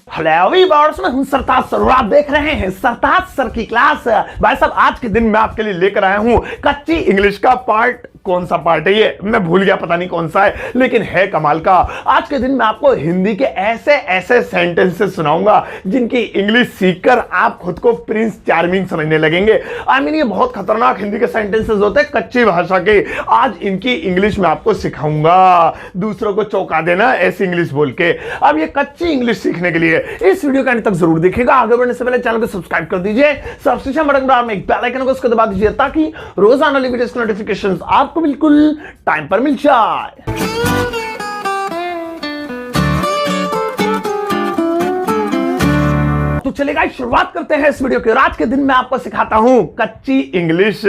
Hello viewers, मैं हूं सरताज sir और आप देख रहे हैं सरताज सर की क्लास। भाई साहब, आज के दिन मैं आपके लिए लेकर आया हूं कच्ची इंग्लिश का पार्ट। कौन सा पार्ट है ये मैं भूल गया, पता नहीं कौन सा है, लेकिन है कमाल का। आज के दिन मैं आपको हिंदी के ऐसे ऐसे सेंटेंसेस सुनाऊंगा जिनकी इंग्लिश सीखकर आप खुद को प्रिंस चार्मिंग समझने लगेंगे। आई मीन, ये बहुत खतरनाक हिंदी के सेंटेंसेस होते हैं कच्ची भाषा के। आज इनकी इंग्लिश में आपको सिखाऊंगा, दूसरों को चौंका देना ऐसी इंग्लिश बोल के। अब ये कच्ची इंग्लिश सीखने के लिए इस वीडियो का अंत तक जरूर देखिएगा। आगे बढ़ने से पहले चैनल को सब्सक्राइब कर दीजिए, सब्सक्रिप्शन बटन पर एक बेल आइकन को उसको दबा दीजिए ताकि रोजाना वाली वीडियोस की नोटिफिकेशंस आपको बिल्कुल टाइम पर मिल जाए। तो चलेगा, शुरुआत करते हैं इस वीडियो की। आज के दिन मैं आपको सिखाता हूं कच्ची इंग्लिश।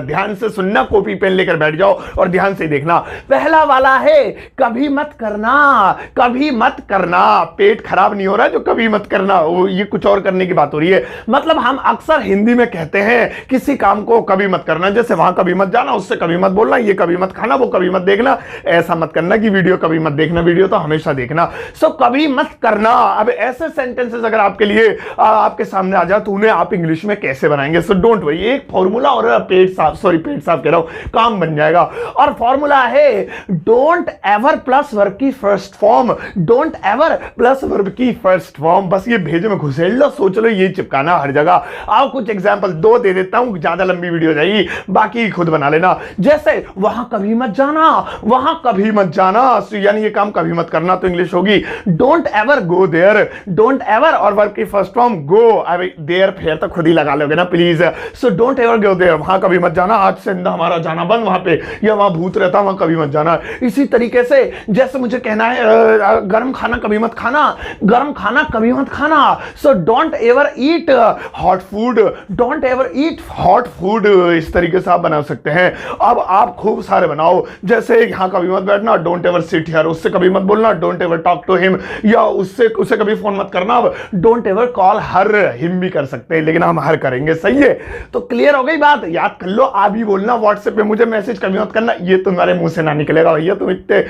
ध्यान से सुनना, कॉपी पेन लेकर बैठ जाओ और ध्यान से देखना। पहला वाला है कभी मत करना। कभी मत करना, पेट खराब नहीं हो रहा है जो कभी मत करना, ये कुछ और करने की बात हो रही है। मतलब हम अक्सर हिंदी में कहते हैं किसी काम को कभी मत करना, जैसे वहां कभी मत जाना, उससे कभी मत बोलना, ये कभी मत खाना, वो कभी मत देखना। ऐसा मत करना कि वीडियो कभी मत देखना, वीडियो तो हमेशा देखना। सो कभी मत करना। अब ऐसे सेंटेंसेस अगर आपके लिए आपके सामने आ जाए तो उन्हें आप इंग्लिश में कैसे बनाएंगे? सो डोंट वरी, एक फॉर्मूला और पेट साफ कह रहा हूं, काम बन जाएगा। और फॉर्मूला है डोंट एवर प्लस वर्ब की first form. Don't ever plus verb की फर्स्ट फॉर्म। बस ये भेजे में घुसेड़ लो, सोच लो, ये चिपकाना हर जगह। आओ कुछ एग्जांपल दो दे देता हूं, ज्यादा लंबी वीडियो जाएगी, बाकी खुद बना लेना। जैसे वहां कभी मत जाना, वहां कभी मत जाना, यानी ये काम कभी मत करना, तो इंग्लिश होगी don't ever go there. Don't ever और वर्ब की फर्स्ट फॉर्म गो। अबे देयर फेयर तो खुद ही लगा लोगे ना please. So don't ever go there, वहां कभी मत जाना, आज से हमारा जाना बंद वहां पे, या वहां भूत रहता वहां कभी मत जाना। इसी तरीके से जैसे मुझे कहना है गर्म खाना कभी मत खाना, गर्म खाना कभी मत खाना। सो don't ever eat hot food. Don't ever eat hot food. इस तरीके से आप बना सकते हैं। अब आप खूब सारे बनाओ, जैसे यहां कभी मत बैठना, डोंट एवर सिट हियर। उससे कभी मत बोलना, don't ever talk to him, या उसे कभी फोन मत करना। अब don't ever call her, him भी कर सकते हैं लेकिन हम हर करेंगे। सही है, तो क्लियर हो गई बात, याद कर लो। आप भी बोलना व्हाट्सएप पे मुझे मैसेज कभी मत करना, ये तुम्हारे मुंह से ना निकलेगा भैया, तुम इतने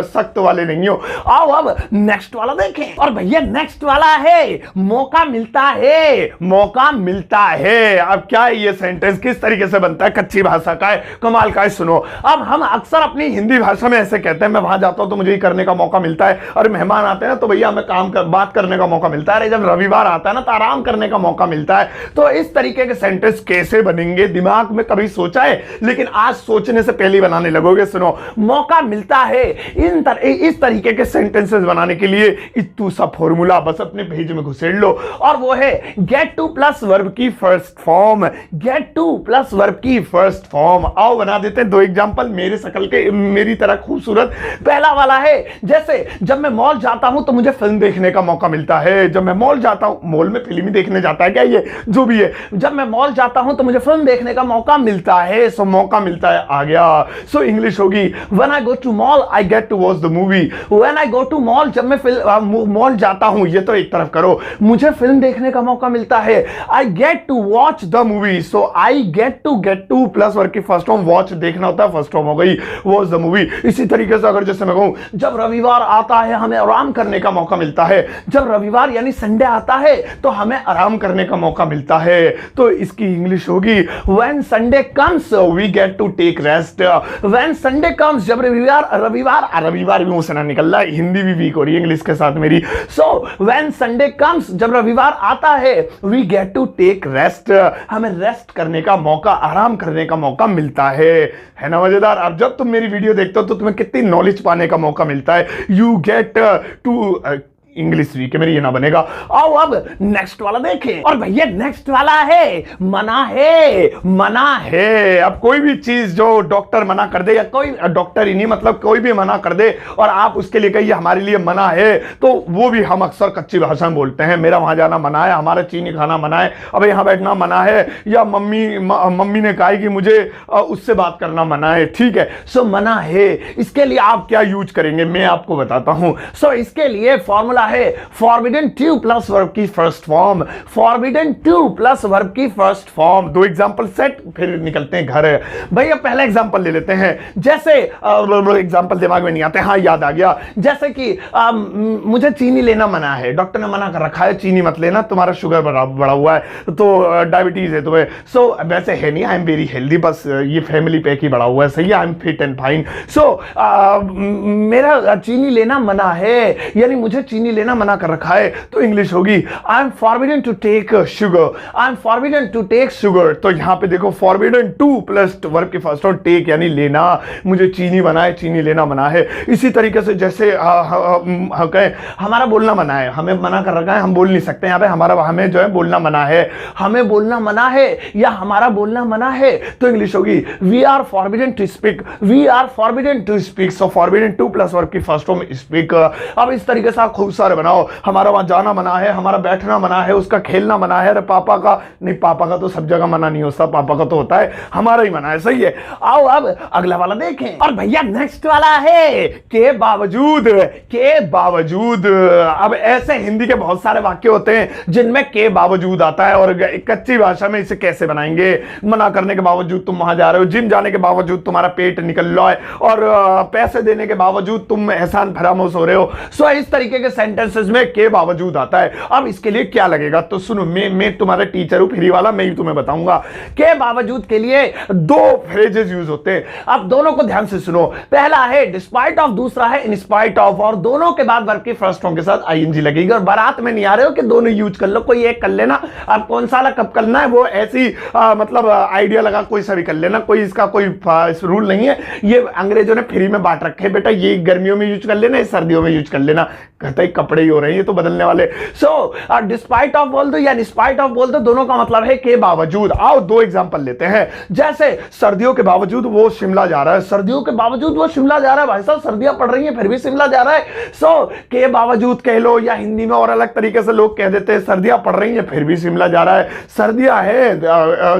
सख्त वाले नहीं हो। आओ अब नेक्स्ट वाला देखें। और भैया नेक्स्ट वाला है मौका मिलता है। मौका मिलता है। अब क्या है ये सेंटेंस, किस तरीके से बनता है, कच्ची भाषा का है, कमाल का है। सुनो, अब हम अक्सर अपनी हिंदी भाषा में ऐसे कहते हैं, मैं वहां जाता हूं तो मुझे ये करने का मौका मिलता है, और मेहमान आते हैं ना तो भैया हमें बात करने का मौका मिलता है, जब रविवार आता है ना तो आराम करने का मौका मिलता है। तो इस तरीके के सेंटेंस कैसे बनेंगे, दिमाग में कभी सोचा है, लेकिन आज सोचने से पहले बनाने लगोगे। सुनो, मौका मिलता है। इस तरीके के सेंटेंसेस बनाने के लिए इतू सा फॉर्मूला बस अपने पेज में घुसेड़ लो, और वो है गेट टू प्लस वर्ब की first form. Gate to plus verb की फर्स्ट फॉर्म। आओ बना देते हैं दो एग्जांपल, मेरे शकल के, मेरी तरह खूबसूरत। पहला वाला है जैसे जब मैं मॉल जाता हूं तो मुझे फिल्म देखने का मौका मिलता है। जब मैं मॉल जाता हूं, मॉल में फिल्म ही देखने जाता है क्या ये, जो भी है, जब मैं मॉल जाता हूं तो मुझे फिल्म देखने का मौका मिलता है। सो मौका मिलता है आ गया। सो इंग्लिश होगी when I go to mall I get to watch the movie. When I go to mall, जब मैं मॉल जाता हूं, ये तो एक तरफ करो, मुझे फिल्म देखने का मौका मिलता है। I get to watch the movie. So I get to plus verb की फर्स्ट फॉर्म, वॉच देखना होता है, फर्स्ट फॉर्म हो गई वॉच द मूवी। इसी तरीके से अगर जैसे मैं कहूं जब रविवार आता है हमें आराम करने का मौका मिलता है। जब रविवार यानी संडे आता है तो हमें आराम करने का मौका मिलता है। तो इसकी इंग्लिश होगी when Sunday comes we get to take rest. When Sunday comes, जब रविवार भी मुंह से ना निकल रहा है, हिंदी भी वीक हो रही है इंग्लिश के साथ मेरी। सो व्हेन संडे कम्स, जब रविवार आता है, we get to take rest, हमें रेस्ट करने का मौका, आराम करने का मौका मिलता है ना मजेदार। अब जब तुम मेरी वीडियो देखते हो तो तुम्हें कितनी नॉलेज पाने का मौका मिलता है। You get to English weak है मेरी, ये ना बनेगा। आओ अब नेक्स्ट वाला देखें। और भैया नेक्स्ट वाला है मना है। मना है। अब कोई भी चीज जो डॉक्टर मना कर दे, या कोई डॉक्टर ही नहीं, मतलब कोई भी मना कर दे और आप उसके लिए कहिए हमारे लिए मना है, तो वो भी हम अक्सर कच्ची भाषा में बोलते हैं। मेरा वहां जाना मना है, हमारा चीनी खाना मना है, अब यहां बैठना मना है, या मम्मी ने कहा कि मुझे उससे बात करना मना है। ठीक है, सो मना है। इसके लिए आप क्या यूज करेंगे मैं आपको बताता हूं। सो इसके लिए फॉर्मूला है फॉरबिडन टू प्लस वर्ब की first form, forbidden to plus verb की फर्स्ट फॉर्म। दो एग्जांपल सेट, फिर निकलते हैं घर। भैया पहला एग्जांपल ले लेते हैं, जैसे एग्जांपल दिमाग में नहीं आते, हाँ याद आ गया, जैसे कि मुझे चीनी लेना मना है, डॉक्टर ने मना कर रखा है चीनी मत लेना, तुम्हारा शुगर बढ़ा हुआ है, तो डायबिटीज है तुम्हें। सो वैसे है नहीं, आई एम वेरी हेल्दी, बस ये फैमिली पैक ही बढ़ा हुआ है, सही है, I am fit and fine. So मेरा चीनी लेना मना है, यानी मुझे चीनी लेना मना कर रखा है, तो इंग्लिश होगी I am forbidden to take sugar, I am forbidden to take sugar. तो यहां पे देखो फॉरबिडन टू प्लस वर्ब की फर्स्ट फॉर्म टेक यानी लेना, मुझे चीनी मना है, चीनी लेना मना है। इसी तरीके से जैसे कहें हमारा बोलना मना है, हमें मना कर रखा है, हम बोल नहीं सकते, यहाँ पे हमें जो है बोलना मना है, हमें बोलना मना है या हमारा बोलना मना है, तो इंग्लिश होगी we are forbidden to speak, we are forbidden to speak. So forbidden to plus verb की फर्स्ट फॉर्म स्पीक। अब इस तरीके से आप खूब सारे बनाओ, हमारा वहां जाना मना है, हमारा बैठना मना है, उसका खेलना मना है, अरे पापा का नहीं, पापा का तो सब जगह मना नहीं होता, पापा का तो होता है, हमारा ही मना है, सही है। आओ अब अगला वाला देखें, और भैया नेक्स्ट वाला है के बावजूद, के बावजूद। अब ऐसे हिंदी के बहुत सारे वाक्य होते हैं जिनमें के बावजूद आता है, और कच्ची भाषा में इसे कैसे बनाएंगे। मना करने के बावजूद तुम वहां जा रहे हो, जिम जाने के बावजूद तुम्हारा पेट निकल रहा है, और पैसे देने के बावजूद तुम एहसान फरामोश हो रहे हो। सो इस तरीके के सेंटेंसेस में के बावजूद आता है। अब इसके लिए क्या लगेगा, तो सुनो, मैं तुम्हारा टीचर हूं फ्री वाला, मैं ही तुम्हें बताऊंगा। के बावजूद के लिए दो फ्रेजेस यूज होते हैं, अब दोनों को ध्यान से सुनो। पहला है डिस्पाइट ऑफ, दूसरा है इन स्पाइट ऑफ, और दोनों के बाद वर्ब की फर्स्ट फॉर्म के साथ आईएनजी लगेगी। और बारात में नहीं आ रहे हो कि दोनों यूज कर लो, कोई एक कर लेना, अब कौन सा कब करना है वो ऐसी मतलब आइडिया लगा, कोई सा भी कर लेना, कोई इसका कोई रूल नहीं है, ये अंग्रेजों ने फ्री में बांट रखे, बेटा ये गर्मियों में यूज कर लेना, सर्दियों में यूज कर लेना, कहता है कपड़े ही हो रहे हैं ये तो बदलने वाले। सो डिस्पाइट ऑफ बोल दो या डिस्पाइट ऑफ बोल दो, दोनों का मतलब है के बावजूद। आओ दो एग्जांपल लेते हैं, जैसे सर्दियों के बावजूद वो शिमला जा रहा है, सर्दियों के बावजूद वो शिमला जा रहा है, भाई साहब सर्दियां पड़ रही हैं फिर भी शिमला जा रहा है। सो के बावजूद कह लो, या हिंदी में और अलग तरीके से लोग कह देते हैं सर्दियां पड़ रही हैं फिर भी शिमला जा रहा है, सर्दियां है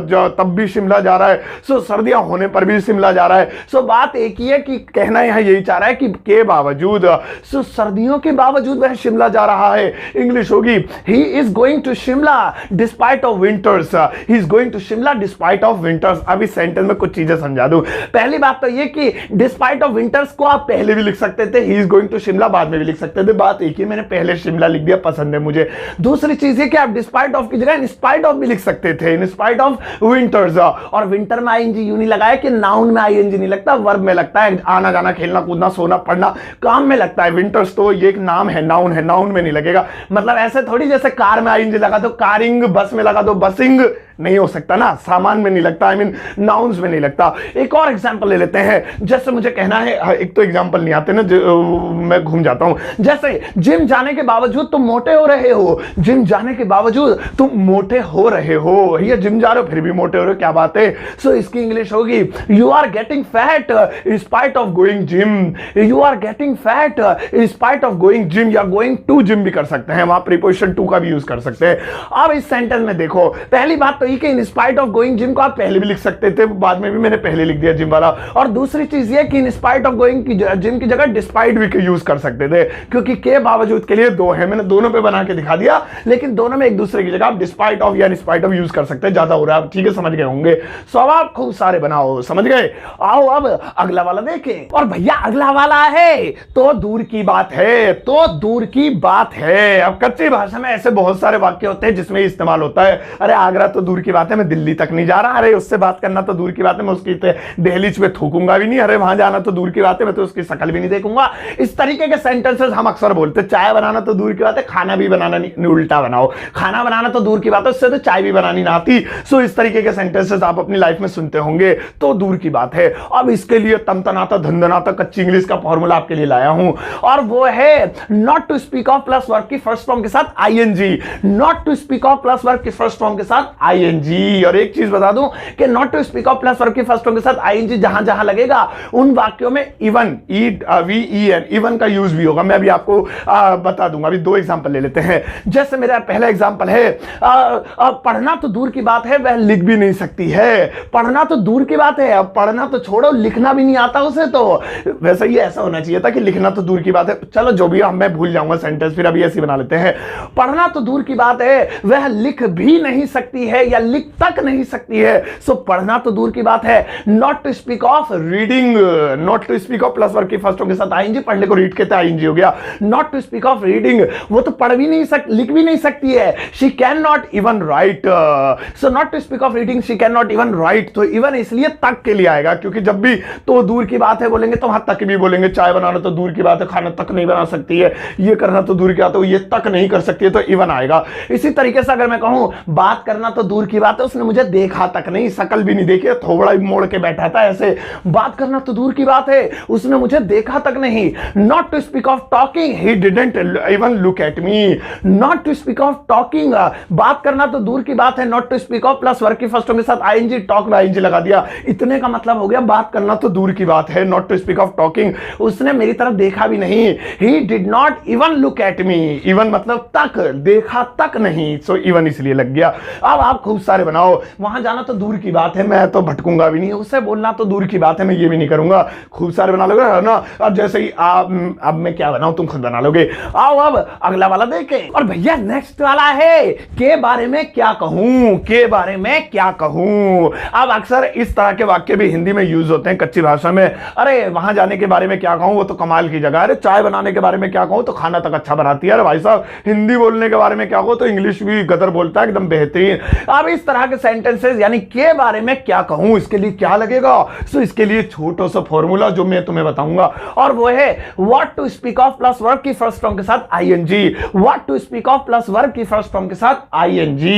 जो तब भी शिमला जा रहा है, सो सर्दियां होने पर भी शिमला जा रहा है। सो बात एक ही है कि कहना यहां यही चाह रहा है कि के बावजूद, सो सर्दियों के बावजूद वह शिमला जा रहा है, इंग्लिश होगी he is going to Shimla despite of winters, he is going to Shimla despite of winters. अब इस सेंटेंस में कुछ चीजें समझा दूं। पहली बात तो ये कि डिस्पाइट ऑफ विंटर्स को आप पहले भी लिख सकते थे, he is going to Shimla बाद में भी लिख सकते थे, बात एक ही, मैंने पहले शिमला लिख दिया, पसंद है मुझे। दूसरी चीज है कि आप डिस्पाइट ऑफ की जगह इन स्पाइट ऑफ भी लिख सकते थे, इन स्पाइट ऑफ विंटर्स, और विंटर में आईएनजी यूं नहीं लगाया कि नाउन में आईएनजी नहीं लगता, वर्ब में लगता है, आना जाना खेलना कूदना सोना पढ़ना काम में लगता है। विंटर्स तो ये एक नाम है, नाउन है, नाउन में नहीं लगेगा। मतलब ऐसे थोड़ी जैसे कार में आईएनजी लगा दो कारिंग, बस में लगा दो बसिंग, नहीं हो सकता ना, सामान में नहीं लगता, आई मीन नाउन्स में नहीं लगता। एक और एग्जांपल ले लेते हैं, जैसे मुझे कहना है, एक तो एग्जांपल नहीं आते ना, मैं घूम जाता हूं। जैसे जिम जाने के बावजूद तुम मोटे हो रहे हो, जिम जाने के बावजूद तुम मोटे हो रहे हो, ये जिम जा रहे हो फिर भी मोटे हो रहे हो, क्या बात है। सो इसकी इंग्लिश होगी you are getting fat in spite of going gym, you are getting fat in spite of going gym, या गोइंग टू जिम भी कर सकते हैं, वहां प्रीपोजिशन टू का भी यूज कर सकते हैं। अब इस सेंटेंस में देखो, पहली बात तो ये कि इन स्पाइट ऑफ गोइंग जिम को आप पहले भी लिख सकते थे, बाद में भी मैंने पहले लिख दिया जिम वाला, और दूसरी चीज ये कि इन स्पाइट ऑफ गोइंग की जिम की जगह डिस्पाइट भी यूज कर सकते थे, क्योंकि के बावजूद के लिए दो है, मैंने दोनों पे बना के दिखा दिया, लेकिन दोनों में एक दूसरे की जगह आप डिस्पाइट ऑफ या स्पाइट ऑफ यूज कर सकते हैं, ज्यादा हो रहा है, ठीक है, समझ गए होंगे। सो अब आप खूब सारे बनाओ, समझ गए। आओ अब अगला वाला देखें, और भैया अगला वाला है तो दूर की बात है, तो दूर की बात है। अब कच्ची भाषा में ऐसे बहुत सारे वाक्य होते हैं जिसमें इस्तेमाल होता है, अरे आगरा तो दूर की बात है, मैं दिल्ली तक नहीं जा रहा, अरे उससे बात करना तो दूर की बात है, मैं उसकी दहलीज पे थूकूंगा भी नहीं, अरे वहां जाना तो दूर की बात है, मैं तो उसकी शक्ल भी नहीं देखूंगा। इस तरीके के सेंटेंसेस हम अक्सर बोलते हैं। चाय बनाना तो दूर की बात है, खाना भी बनाना नहीं, उल्टा बनाओ, खाना बनाना तो दूर की बात है, उससे तो चाय भी बनानी ना आती। सो इस तरीके के सेंटेंसेस आप अपनी लाइफ में सुनते होंगे, तो दूर की बात है। अब इसके लिए तमतनाता धंधनाता कच्ची इंग्लिश का फॉर्मूला आपके लिए लाया हूं, और वो है not to speak of plus verb की फर्स्ट फॉर्म के साथ ING, not to speak of plus verb की फर्स्ट फॉर्म के साथ आईएनजी। आईएनजी। और एक चीज बता दूं कि not to speak of plus verb के फर्स्ट फॉर्म के साथ आईएनजी जहां जहां लगेगा उन वाक्यों में इवन इवन का यूज भी होगा। मैं अभी आपको बता दूंगा। अभी 2 एग्जांपल ले लेते हैं। जैसे मेरा पहला एग्जांपल है, पढ़ना तो दूर की बात है वह लिख भी नहीं सकती है। पढ़ना तो दूर की बात है, अब पढ़ना तो छोड़ो, लिखना भी नहीं आता उसे। तो वैसे ही ऐसा होना चाहिए था कि लिखना तो दूर की बात है, चलो जो भी, मैं भूल जाऊंगा सेंटेंस, फिर अभी ऐसे बना लेते हैं। पढ़ना तो दूर की बात है वह लिख भी नहीं सकती है या लिख तक नहीं सकती है। सो पढ़ना तो दूर की बात है। Not to speak of reading, not to speak of plus verb के फर्स्ट फॉर्म के साथ आईएनजी, पढ़ने को रीड कहते हैं, आईएनजी हो गया। Not to speak of reading, वो तो पढ़ भी नहीं सकती, लिख भी नहीं सकती है। She can not even write, so not to speak of reading she can not even write. तो इवन इसलिए तक के लिए आएगा क्योंकि जब भी तो दूर की बात है बोलेंगे तो वहां तक भी बोलेंगे। चाय बनाना तो दूर की बात है, खाना तक नहीं बना सकती है, ये करना तो दूर की बात है, ये तक नहीं कर सकती है, तो इवन आएगा। इसी तरीके से अगर मैं कहूं बात करना तो दूर की बात है, उसने मुझे देखा तक नहीं, शकल भी नहीं देखी, थोड़ा ही मोड़ के बैठा था ऐसे। बात करना तो दूर की बात है, उसने मुझे देखा तक नहीं। Not to speak of talking, he didn't even look at me. Not to speak of talking, बात करना तो दूर की बात है, not to speak of plus verb के फर्स्ट फॉर्म के साथ आईएनजी, टॉक में आईएनजी लगा दिया। इतने का मतलब हो गया बात करना तो दूर की बात है, not to speak of talking, उसने मेरी तरफ देखा भी नहीं। He did not even look at me, even मतलब तक, देखा तक नहीं, सो इवन इसलिए लग गया। अब आप खूब सारे बनाओ। वहां जाना तो दूर की बात है, मैं तो भटकूंगा भी नहीं, उससे बोलना तो दूर की बात है, मैं ये भी नहीं करूंगा। खूब सारे बना लोगे है ना। अब जैसे ही अब मैं क्या बनाऊं तुम खुद बना लोगे। आओ अब अगला वाला देखें। और भैया नेक्स्ट वाला है के बारे में क्या कहूं, के बारे में क्या कहूं। अब अक्सर इस तरह के वाक्य भी हिंदी में यूज होते हैं कच्ची भाषा में। अरे वहां जाने के बारे में क्या कहूं, वो तो कमाल की जगह है। अरे चाय बनाने के बारे में क्या कहूं, तो खाना तक अच्छा बनाती है। अरे भाई साहब हिंदी बोलने के बारे में क्या कहूं, तो इंग्लिश भी गदर बोलता है, एकदम बेहतरीन। अब इस तरह के सेंटेंसेस यानी के बारे में क्या कहूं, इसके लिए क्या लगेगा। सो इसके लिए छोटा सा फॉर्मूला जो मैं तुम्हें बताऊंगा, और वो है what to speak of plus verb की फर्स्ट फॉर्म के साथ ING. What to speak of plus verb की फर्स्ट फॉर्म के साथ आईएनजी,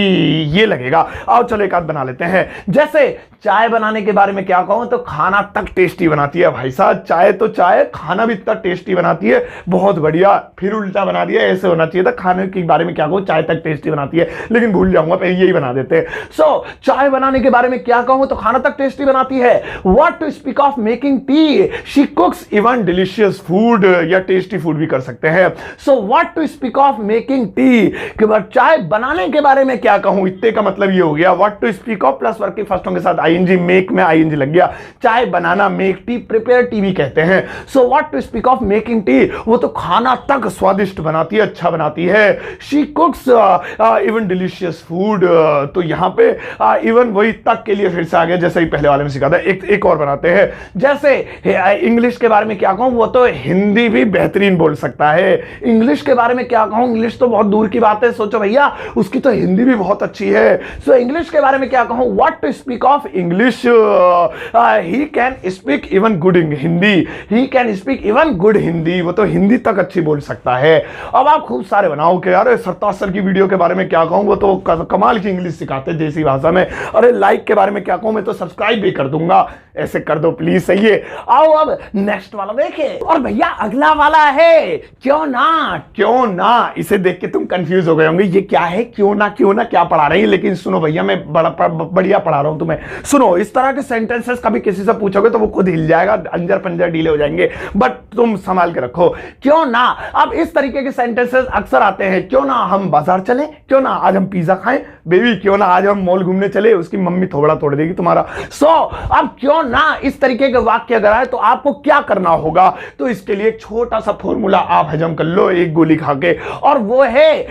ये लगेगा। आओ चलो एक आध बना लेते हैं। जैसे चाय बनाने के बारे में क्या कहूं, तो खाना तक टेस्टी बनाती है। भाई साहब चाय तो चाय, खाना भी इतना टेस्टी बनाती है, बहुत बढ़िया। फिर उल्टा बना दिया, ऐसे होना चाहिए था। खाने के बारे में क्या कहूं, चाय तक टेस्टी बनाती है, लेकिन भूल जाऊंगा, पहले यही बना देते हैं। सो चाय बनाने के बारे में क्या कहूं, तो खाना तक टेस्टी बनाती है। What to speak of making tea, she cooks even delicious food, या टेस्टी फूड भी कर सकते हैं। So what to speak of making tea, कि चाय बनाने के बारे में क्या कहूं, इतने का मतलब ये हो गया। What to speak of plus verb के फर्स्ट फॉर्म के साथ आईएनजी, मेक में आईएनजी लग गया। चाय बनाना, मेक टी, प्रिपेयर टी भी कहते हैं। So what to speak of making tea, वो तो खाना तक स्वादिष्ट बनाती है, अच्छा बनाती है। She cooks even delicious food, तो यहां पे इवन वही तक के लिए फिर से आ गया, जैसे ही पहले वाले में सिखा था। एक और बनाते हैं। जैसे इंग्लिश के बारे में क्या कहूं, वो तो हिंदी भी बेहतरीन बोल सकता है। इंग्लिश के बारे में क्या कहूं, इंग्लिश तो बहुत दूर की बात है, सोचो भैया उसकी तो हिंदी भी बहुत अच्छी है। सो इंग्लिश के बारे में क्या कहूं, what to speak of English, he can speak even good Hindi, he can speak even good Hindi, वो तो हिंदी तक अच्छी बोल सकता है। अब आप खूब सारे बनाओ कि यार सरताज सर की वीडियो के बारे में क्या कहूं, वो तो कमाल की इंग्लिश सिखाते हैं देसी भाषा में। अरे लाइक के बारे में क्या कहूं, मैं तो सब्सक्राइब भी कर दूंगा, ऐसे कर दो प्लीज, सही है। आओ अब नेक्स्ट वाला देखें। और भैया अगला वाला है क्यों ना, क्यों ना। इसे देख के तुम कंफ्यूज हो गए होंगे, ये क्या है क्यों ना, क्यों ना क्या पढ़ा रही है। लेकिन सुनो भैया मैं बढ़िया पढ़ा रहा हूं तुम्हें। सुनो, इस तरह के सेंटेंसेस कभी किसी से पूछोगे तो वो खुद हिल जाएगा, अंजर पंजर ढीले हो जाएंगे, बट तुम संभाल के रखो। क्यों ना, अब इस तरीके के सेंटेंसेस अक्सर आते हैं। क्यों ना हम बाजार चले, क्यों ना आज हम पिज्जा खाएं, बेबी क्यों ना आज हम मॉल घूमने चले, उसकी मम्मी थोड़ा तोड़ देगी तुम्हारा। सो अब क्यों ना इस तरीके के वाक्य अगर आए तो आपको क्या करना होगा, तो इसके लिए एक छोटा सा फॉर्मूला आप हजम कर लो एक गोली खा के, और वो है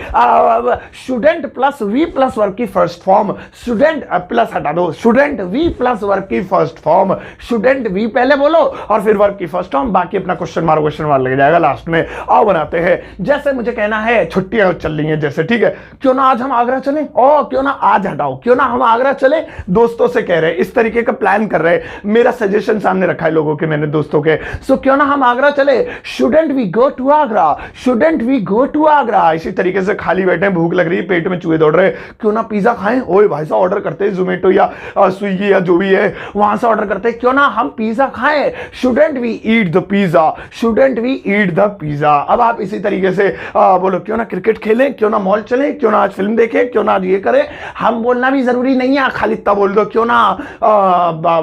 shouldn't plus we plus verb की फर्स्ट फॉर्म। स्टूडेंट प्लस हटा दो, स्टूडेंट वी प्लस वर्ब की फर्स्ट फॉर्म। स्टूडेंट वी पहले बोलो और फिर वर्ब की फर्स्ट फॉर्म, बाकी अपना क्वेश्चन मार्क लग जाएगा लास्ट में। आओ बनाते हैं। जैसे मुझे कहना है छुट्टियां चल रही हैं, जैसे ठीक है, क्यों ना आज हम आगरा चलें, ओ क्यों ना आज हटाओ, क्यों ना हम आगरा चलें, दोस्तों से कह रहे हैं, इस तरीके का प्लान कर रहे हैं। मेरा सजेशन सामने रखा है लोगों के, मैंने दोस्तों के। सो क्यों ना हम आगरा चले, shouldn't we go to Agra, shouldn't we go to Agra. इसी तरीके से खाली बैठे, भूख लग रही है, पेट में चूहे दौड़ रहे, क्यों ना पिज्जा खाएं, ओए भाई साहब ऑर्डर करते हैं जोमेटो या स्विगी या जो भी है वहां से ऑर्डर करते हैं, क्यों ना हम पिज्जा खाएं, shouldn't we eat the pizza, shouldn't we eat the pizza. अब आप इसी तरीके से बोलो, क्यों ना क्रिकेट खेलें, क्यों ना मॉल चलें, क्यों ना आज फिल्म देखें, क्यों ना आज ये करें, हम बोलना भी जरूरी नहीं है, खाली इतना बोल दो क्यों ना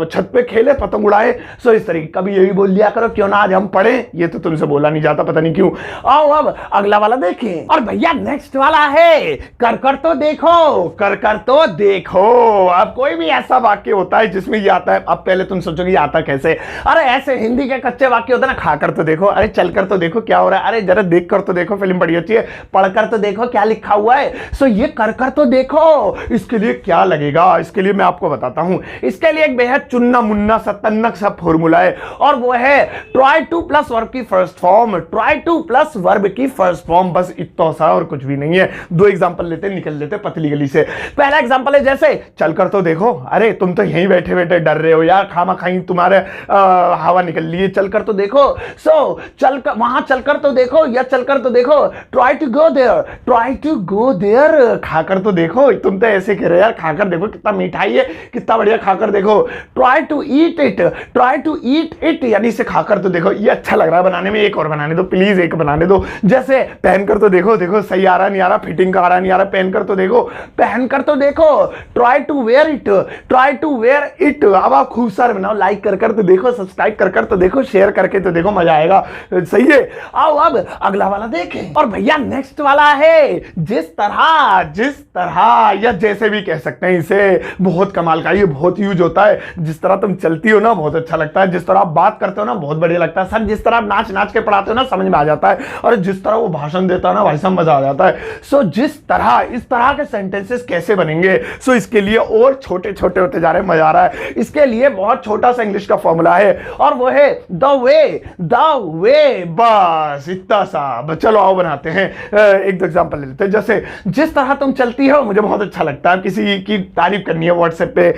छत पे खेले पतंग उड़ाए। सो इस तरीके कभी ये भी बोल दिया करो क्यों ना आज हम पढ़े। ये तो तुमसे बोला नहीं जाता, पता नहीं क्यों। आओ अब अगला वाला देखें। और भैया नेक्स्ट वाला है कर कर तो देखो, कर कर तो देखो। अब कोई भी ऐसा वाक्य होता है जिसमें ये आता है, अब पहले तुम सोचोगे ये आता कैसे। अरे ऐसे हिंदी के कच्चे वाक्य होते हैं ना, खाकर तो देखो, अरे चल कर तो देखो क्या हो रहा है, अरे जरा देख कर तो देखो फिल्म बड़ी अच्छी है, पढ़कर तो देखो क्या लिखा हुआ है। सो ये कर कर तो देखो, इसके लिए क्या लगेगा, इसके लिए मैं आपको बताता हूं। इसके लिए एक बेहद चुन्ना मुन्ना सा तन्नक सा फॉर्मूला है, और वो है ट्राई टू प्लस वर्ब की first form, try to plus verb की फर्स्ट फॉर्म, बस इतना सा और कुछ भी नहीं है। दो एग्जांपल लेते निकल लेते पतली गली से। पहला एग्जांपल है जैसे चल कर तो देखो, अरे तुम तो यहीं बैठे बैठे डर रहे हो यार, खामा खाई तुम्हारे हवा निकल ली है, चल कर तो देखो। सो चल कर वहां चल कर तो देखो या चल कर तो देखो, try to go there, try to go there, खाकर तो देखो। तुम तो ऐसे कह रहे हो यार, खाकर देखो कितना मिठाई है, कितना बढ़िया, खाकर देखो। Try to eat it, try to eat it, यानी इसे खाकर तो देखो। ये अच्छा लग रहा है बनाने में, एक और बनाने दो प्लीज, एक बनाने दो। जैसे पहन कर तो देखो, देखो सही आ रहा नहीं आ रहा, फिटिंग का आ रहा नहीं आ रहा, पहन कर तो देखो, पहन कर तो देखो। Try to wear it, try to wear it. अब आप खूब सारे बनाओ, लाइक कर कर तो देखो, सब्सक्राइब कर कर तो देखो, शेयर करके तो देखो, मजा आएगा। सही है। आओ अब अगला वाला देखें। और भैया नेक्स्ट वाला है जिस तरह या जैसे भी कह सकते हैं इसे, बहुत कमाल का, ये बहुत यूज होता है। जिस तरह तुम चलती हो ना बहुत अच्छा लगता है, जिस तरह आप बात करते हो ना बहुत बढ़िया लगता है, सर जिस तरह आप नाच नाच के पढ़ाते हो ना समझ में आ जाता है, और जिस तरह वो भाषण देता है ना भाई साहब मजा आ जाता है। सो जिस तरह, इस तरह के सेंटेंसेस कैसे बनेंगे, सो इसके लिए और छोटे छोटे होते जा रहे हैं, मजा आ रहा है। इसके लिए बहुत छोटा सा इंग्लिश का फॉर्मूला है, और वो है द वे, बस इतना सा। चलो आओ बनाते हैं, एक दो एग्जांपल ले लेते हैं। जैसे जिस तरह तुम चलती हो मुझे बहुत अच्छा लगता है, किसी की तारीफ करनी है व्हाट्सएप पे,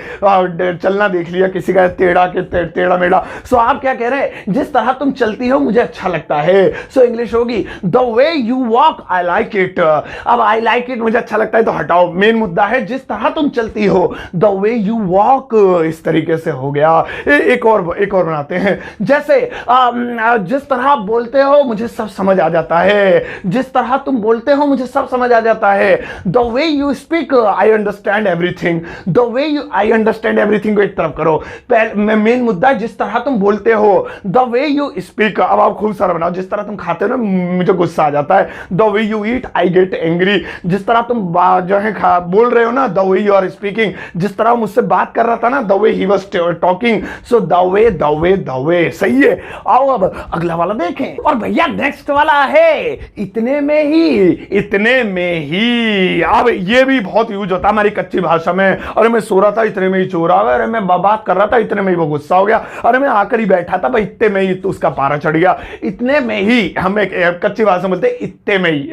चलना देख लिया किसी का टेढ़ा मेढ़ा, सो आप क्या कह रहे हैं, जिस तरह तुम चलती हो मुझे अच्छा लगता है। सो इंग्लिश होगी the way you walk I like it. अब आई लाइक इट मुझे अच्छा लगता है तो हटाओ, मेन मुद्दा है जिस तरह तुम चलती हो, द वे यू वॉक, इस तरीके से हो गया। एक और बनाते हैं। जैसे जिस तरह आप बोलते हो मुझे सब समझ आ जाता है, जिस तरह तुम बोलते हो मुझे सब समझ आ जाता है। The way you speak I understand everything, the way you I understand everything को एक तरफ करो, मेन मुद्दा जिस तरह तुम बोलते हो, द वे यू स्पीक। अब आप खूब सारा बनाओ, जिस तरह तुम खाते हो ना मुझे गुस्सा आ जाता है, the way you eat I get angry. जिस तरह तुम जो है बोल रहे हो ना, the way you are speaking, जिस तरह मुझसे बात कर रहा था ना, the way he was talking. So the way. सही है। आओ अब अगला वाला देखें। और भैया नेक्स्ट वाला है इतने में ही। अब ये भी बहुत यूज होता है हमारी कच्ची भाषा में। अरे मैं सो रहा था इतने में ही चोर आ गया, अरे मैं बात कर रहा था इतने में ही वो गुस्सा हो गया, अरे मैं आकर ही बैठा था भाई इतने में ही तो उसका पारा चढ़ गया। इतने में ही हम एक कच्ची भाषा में बोलते हैं इतने में ही।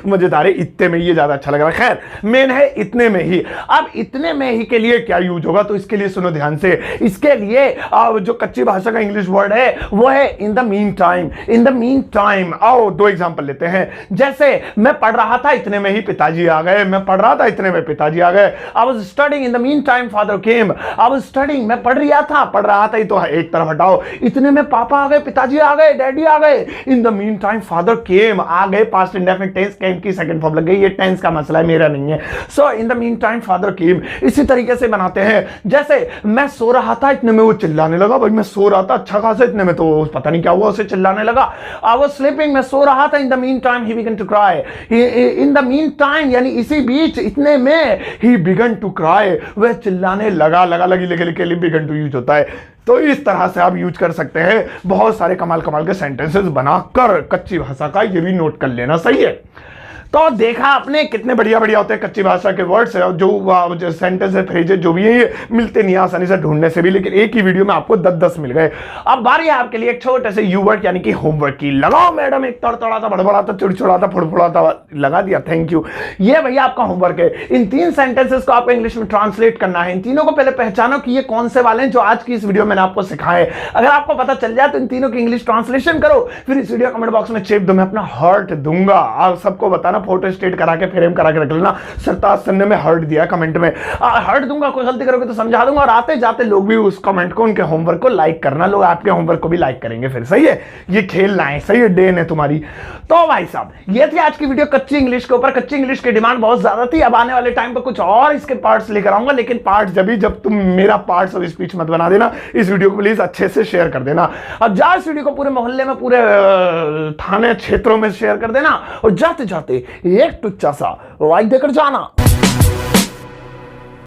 मुझे तारे इतने में ही ज्यादा अच्छा लग रहा है। खैर मेन है इतने में ही। अब इतने में ही के लिए क्या यूज होगा, तो इसके लिए सुनो ध्यान से। इसके लिए जो कच्ची भाषा का इंग्लिश वर्ड है वो है इन the mean time, in the mean time. आओ दो एग्जांपल लेते हैं। जैसे मैं पढ़ रहा था इतने में ही पिताजी आ गए, मैं पढ़ रहा था इतने में पिताजी आ गए। I was studying in the meantime father came. I was studying, मैं पढ़ रहा था, ये तो एक तरफ हटाओ। इतने में पापा आ गए, पिताजी आ गए, डैडी आ गए। In the meantime father came, आ गए, पास्ट इंडेफिनिट टेंस, केम की सेकंड फॉर्म लग गई। ये टेंस का मसला है, मेरा नहीं है। So in the meantime father came. इसी तरीके से बनाते हैं। जैसे मैं सो रहा था इतने में वो चिल्लाने लगा। भाई मैं सो रहा था अच्छा खासा, इतने में तो पता नहीं क्या हुआ उसे चिल्लाने लगा। आई वाज स्लीपिंग, मैं सो रहा था। In the meantime he began to cry. In the meantime यानी इसी बीच, इतने में ही बिगन टू क्राई, वह चिल्लाने लगा। लगी के लिए बिगन टू यूज होता है। तो इस तरह से आप यूज कर सकते हैं बहुत सारे कमाल के सेंटेंसेस बनाकर कच्ची भाषा का। ये भी नोट कर लेना, सही है। तो देखा आपने कितने बढ़िया होते हैं कच्ची भाषा के वर्ड्स है, जो सेंटेंस है, फ्रेजेस जो भी है, ये मिलते नहीं आसानी से ढूंढने से भी, लेकिन एक ही वीडियो में आपको 10-10 मिल गए। अब बारी है आपके लिए एक छोटे से यू वर्ड यानी कि होमवर्क की। लगाओ मैडम, एक तड़तड़ा था, बड़बड़ा था, चिड़चिड़ा था, फुड़फुड़ा था, लगा दिया, थैंक यू। ये भैया आपका होमवर्क है। इन 3 सेंटेंसेस को आपको इंग्लिश में ट्रांसलेट करना है। इन तीनों को पहले पहचानो कि ये कौन से वाले हैं जो आज की इस वीडियो में आपको सिखाए। अगर आपको पता चल जाए तो इन तीनों की इंग्लिश ट्रांसलेशन करो, फिर इस वीडियो कमेंट बॉक्स में चेप दो, मैं अपना हार्ट दूंगा। आप सबको बताना फोटो स्टेट करा के फ्रेम करा के रख लेना। सरताज सर ने मैं हर्ट दिया कमेंट में, हर्ट दूंगा, कोई गलती करोगे तो समझा दूंगा। और आते जाते लोग भी उस कमेंट को, उनके होमवर्क को लाइक करना, लोग आपके होमवर्क को भी लाइक करेंगे फिर। सही है, ये खेलना है, सही है, डेन है तुम्हारी। तो भाई साहब ये थी आज की वीडियो कच्ची इंग्लिश के ऊपर। कच्ची इंग्लिश की डिमांड बहुत ज्यादा थी, अब आने वाले टाइम पर कुछ और इसके पार्ट्स लेकर आऊंगा, लेकिन पार्ट्स जब तुम मेरा पार्ट्स ऑफ स्पीच मत बना देना। इस वीडियो को प्लीज अच्छे से शेयर कर देना। अब जा इस वीडियो को पूरे मोहल्ले में, पूरे थाने क्षेत्रों में शेयर कर देना, और जाते जाते एक टुच्चा सा लाइक देकर जाना।